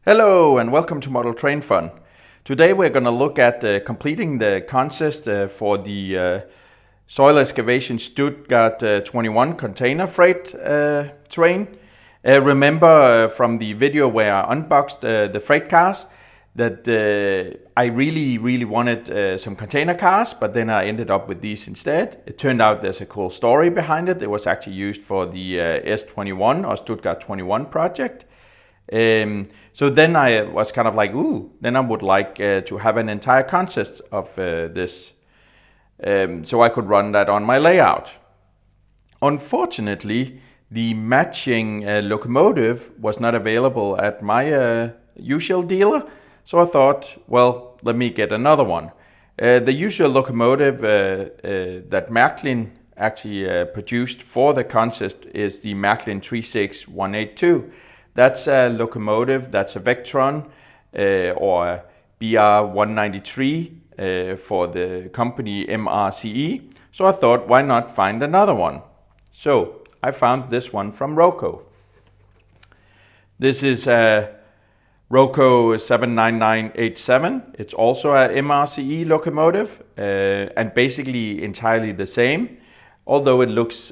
Hello and welcome to Model Train Fun. Today we're going to look at completing the consist for the Soil Excavation Stuttgart 21 container freight train. Remember from the video where I unboxed the freight cars that I really wanted some container cars, but then I ended up with these instead. It turned out there's a cool story behind it. It was actually used for the S21 or Stuttgart 21 project. So then I was kind of like, then I would like to have an entire consist of this, so I could run that on my layout. Unfortunately, the matching locomotive was not available at my usual dealer, so I thought, well, let me get another one. The usual locomotive that Märklin actually produced for the consist is the Märklin 36182. That's a locomotive, that's a Vectron or BR193 for the company MRCE. So I thought, why not find another one? So I found this one from Roco. This is a Roco 79987. It's also a MRCE locomotive and basically entirely the same, although it looks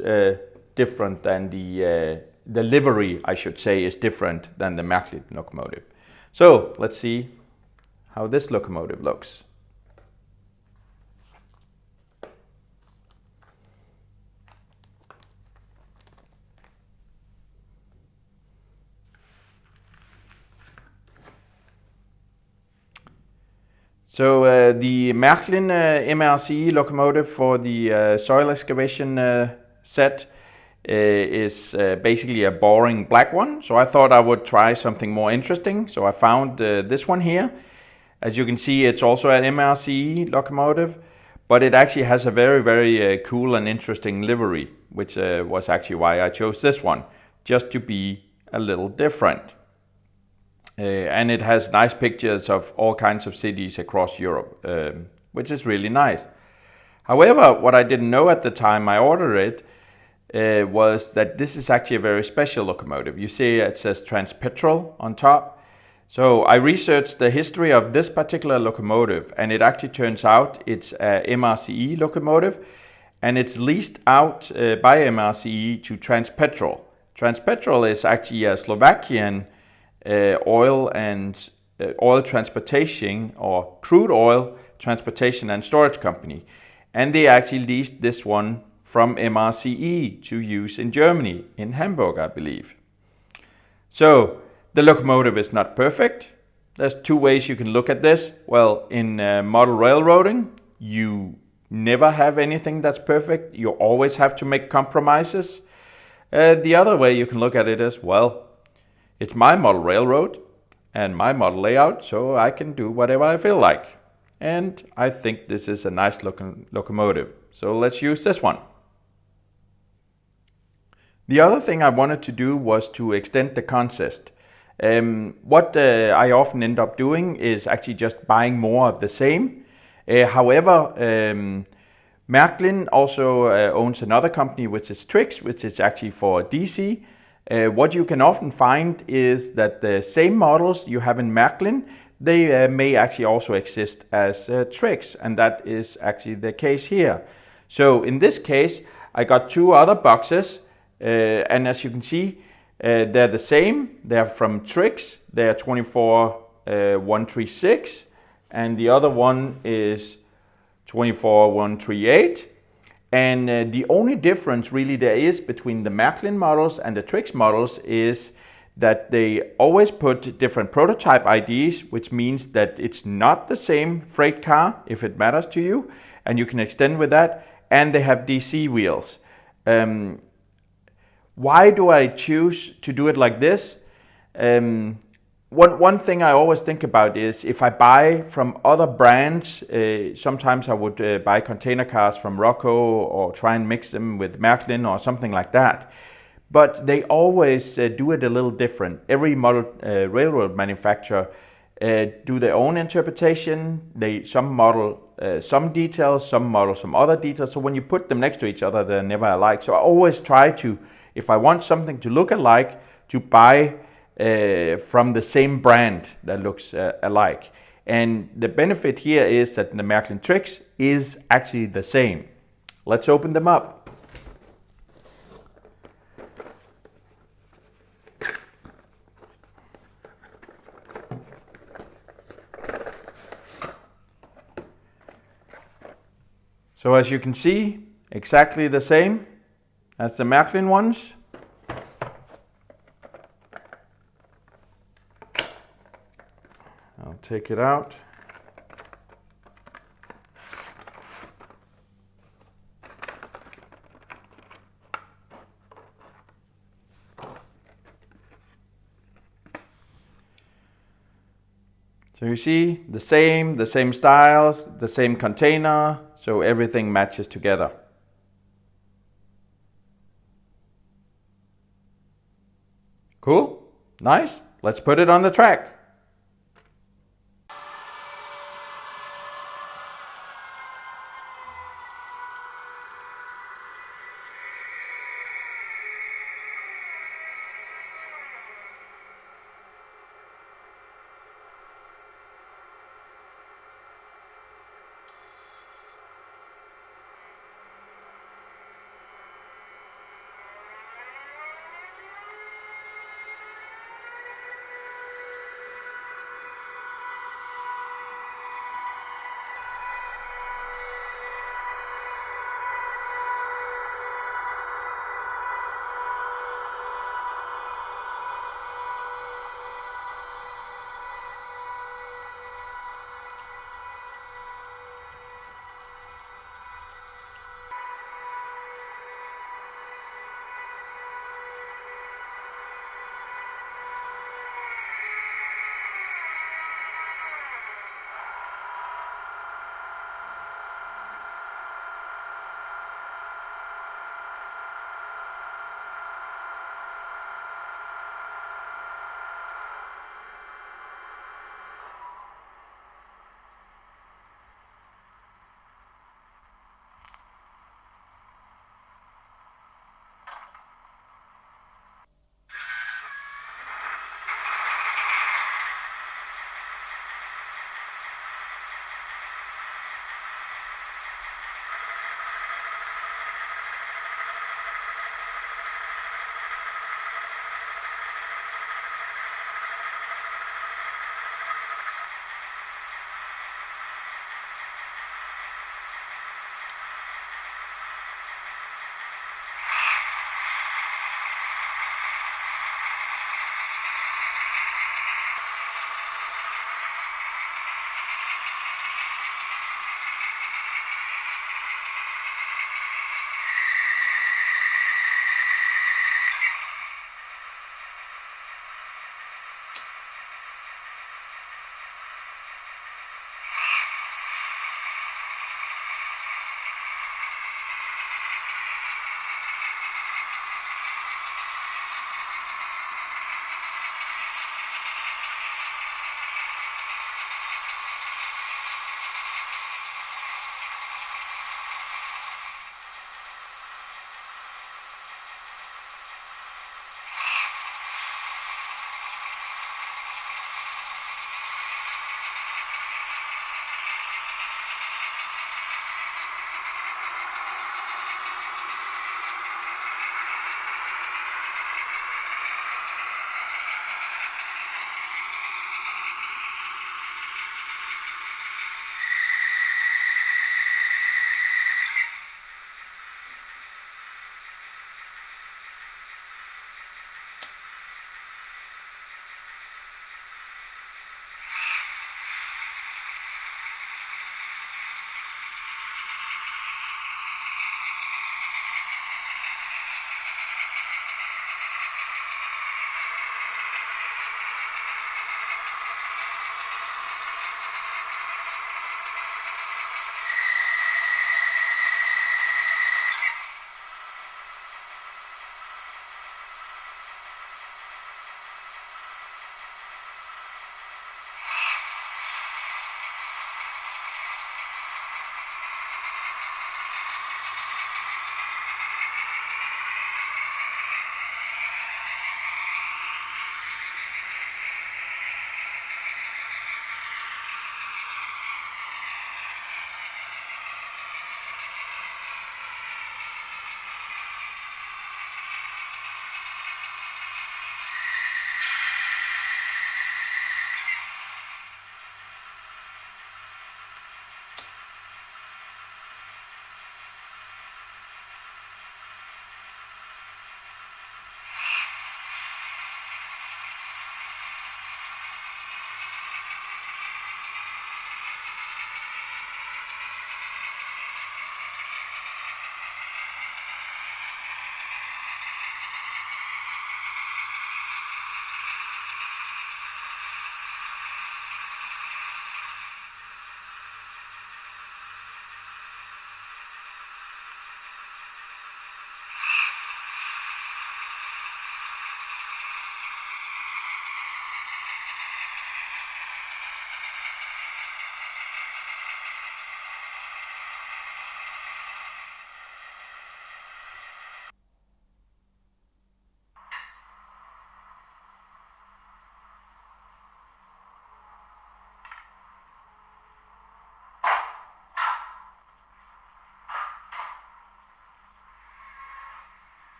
different than the livery, I should say, is different than the Märklin locomotive. So let's see how this locomotive looks. So the Märklin MRCE locomotive for the soil excavation set is basically a boring black one. So I thought I would try something more interesting. So I found this one here. As you can see, it's also an MRCE locomotive, but it actually has a very cool and interesting livery, which was actually why I chose this one, just to be a little different. And it has nice pictures of all kinds of cities across Europe, which is really nice. However, what I didn't know at the time I ordered it was that this is actually a very special locomotive. You see it says Transpetrol on top. So I researched the history of this particular locomotive, and it actually turns out it's a MRCE locomotive, and it's leased out by MRCE to Transpetrol. Transpetrol is actually a Slovakian oil transportation or crude oil transportation and storage company, and they actually leased this one from MRCE to use in Germany, in Hamburg, I believe. So the locomotive is not perfect. There's two ways you can look at this. Well, in model railroading, you never have anything that's perfect. You always have to make compromises. The other way you can look at it is, well, it's my model railroad and my model layout, so I can do whatever I feel like. And I think this is a nice looking locomotive. So let's use this one. The other thing I wanted to do was to extend the consist. What I often end up doing is actually just buying more of the same. However, Märklin also owns another company which is Trix, which is actually for DC. What you can often find is that the same models you have in Märklin, they may actually also exist as Trix, and that is actually the case here. So in this case, I got two other boxes. And as you can see, they're the same. They're from Trix. They're 24136, and the other one is 24138. And the only difference really there is between the Märklin models and the Trix models is that they always put different prototype IDs, which means that it's not the same freight car if it matters to you, and you can extend with that. And they have DC wheels. Why do I choose to do it like this? One thing I always think about is if I buy from other brands, sometimes I would buy container cars from Roco or try and mix them with Märklin or something like that. But they always do it a little different. Every model railroad manufacturer do their own interpretation. Some model some details, some model some other details. So when you put them next to each other, they're never alike. So I always try to, if I want something to look alike, to buy from the same brand that looks alike. And the benefit here is that the Märklin and Trix is actually the same. Let's open them up. So as you can see, exactly the same as the Märklin ones. I'll take it out. So you see the same styles, the same container, so everything matches together. Cool? Nice? Let's put it on the track.